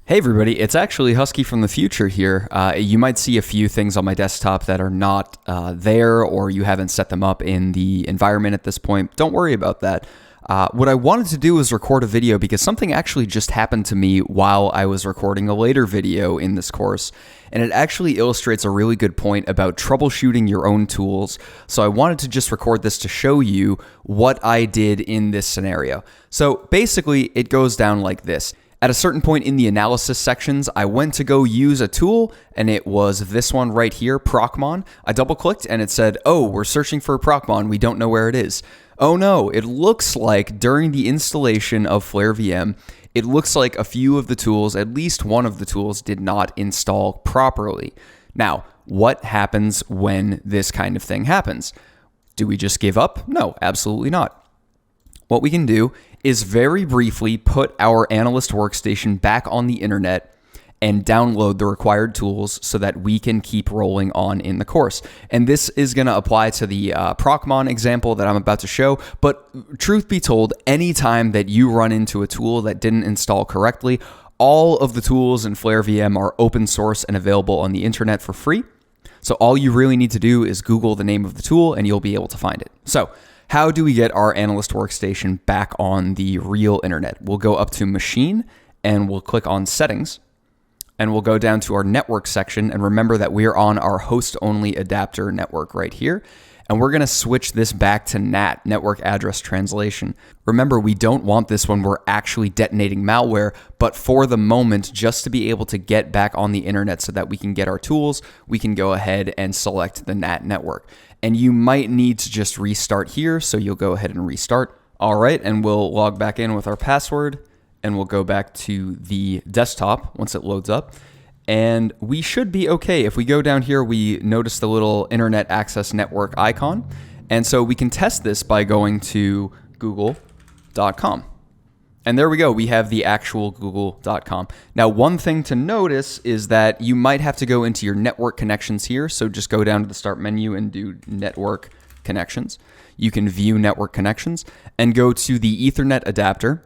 Hey everybody, it's actually Husky from the future here. You might see a few things on my desktop that are not there, or you haven't set them up in the environment at this point. Don't worry about that. What I wanted to do was record a video because something actually just happened to me while I was recording a later video in this course, and it actually illustrates a really good point about troubleshooting your own tools. So I wanted to just record this to show you what I did in this scenario. So basically, it goes down like this. At a certain point in the analysis sections, I went to go use a tool, and it was this one right here, Procmon. I double-clicked, and it said, oh, we're searching for Procmon. We don't know where it is. Oh no, it looks like during the installation of Flare VM, it looks like a few of the tools, at least one of the tools, did not install properly. Now, what happens when this kind of thing happens? Do we just give up? No, absolutely not. What we can do is very briefly put our analyst workstation back on the internet and download the required tools so that we can keep rolling on in the course. And this is going to apply to the Procmon example that I'm about to show. But truth be told, anytime that you run into a tool that didn't install correctly, all of the tools in Flare VM are open source and available on the internet for free. So all you really need to do is Google the name of the tool and you'll be able to find it. So how do we get our analyst workstation back on the real internet? We'll go up to Machine and we'll click on Settings, and we'll go down to our Network section, and remember that we're on our host-only adapter network right here, and we're going to switch this back to NAT, Network Address Translation. Remember, we don't want this when we're actually detonating malware, but for the moment, just to be able to get back on the internet so that we can get our tools, we can go ahead and select the NAT network. And you might need to just restart here, so you'll go ahead and restart. All right, and we'll log back in with our password, and we'll go back to the desktop once it loads up. And we should be okay. If we go down here, we notice the little Internet Access Network icon. And so we can test this by going to google.com. And there we go. We have the actual google.com. Now, one thing to notice is that you might have to go into your network connections here. So just go down to the Start menu and do Network Connections. You can view network connections and go to the Ethernet adapter.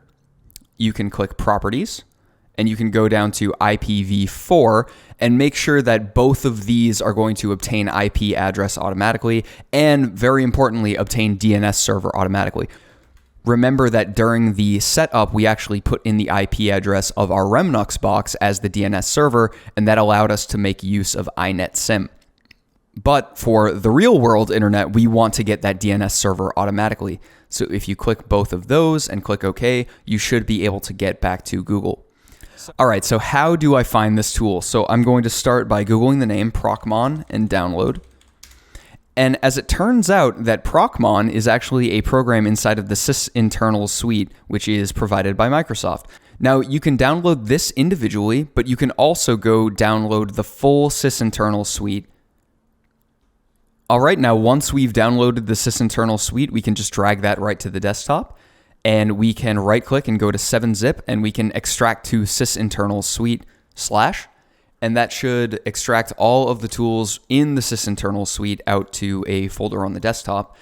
You can click Properties, and you can go down to IPv4 and make sure that both of these are going to obtain IP address automatically, and very importantly, obtain DNS server automatically. Remember that during the setup, we actually put in the IP address of our Remnux box as the DNS server, and that allowed us to make use of iNetSim. But for the real world internet, we want to get that DNS server automatically. So if you click both of those and click OK, you should be able to get back to Google. All right, so how do I find this tool? So I'm going to start by Googling the name Procmon and download. And as it turns out, that Procmon is actually a program inside of the sysinternals suite, which is provided by Microsoft. Now, you can download this individually, but you can also go download the full sysinternals suite. All right, now once we've downloaded the sysinternals suite, we can just drag that right to the desktop, and we can right-click and go to 7-zip, and we can extract to sysinternals suite /, and that should extract all of the tools in the sysinternals suite out to a folder on the desktop.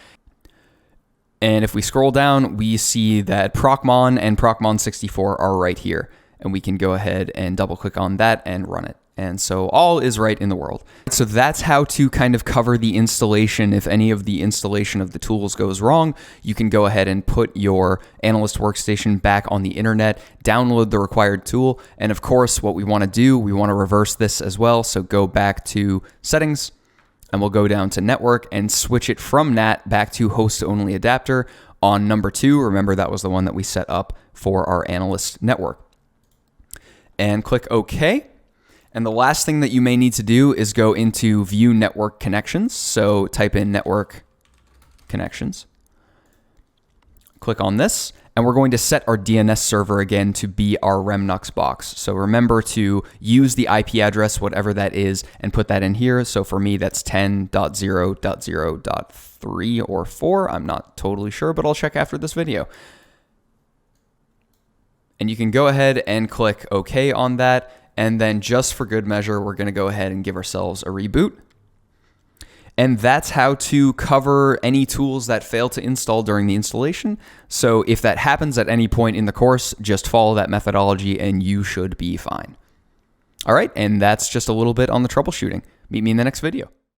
And if we scroll down, we see that Procmon and Procmon64 are right here, and we can go ahead and double-click on that and run it. And so all is right in the world. So that's how to kind of cover the installation. If any of the installation of the tools goes wrong, you can go ahead and put your analyst workstation back on the internet, download the required tool. And of course, what we want to do, we want to reverse this as well. So go back to Settings, and we'll go down to Network and switch it from NAT back to host-only adapter on number 2. Remember, that was the one that we set up for our analyst network. And click OK. And the last thing that you may need to do is go into View Network Connections. So type in Network Connections. Click on this, and we're going to set our DNS server again to be our Remnux box. So remember to use the IP address, whatever that is, and put that in here. So for me, that's 10.0.0.3 or 4. I'm not totally sure, but I'll check after this video. And you can go ahead and click OK on that. And then just for good measure, we're going to go ahead and give ourselves a reboot. And that's how to cover any tools that fail to install during the installation. So if that happens at any point in the course, just follow that methodology and you should be fine. All right, and that's just a little bit on the troubleshooting. Meet me in the next video.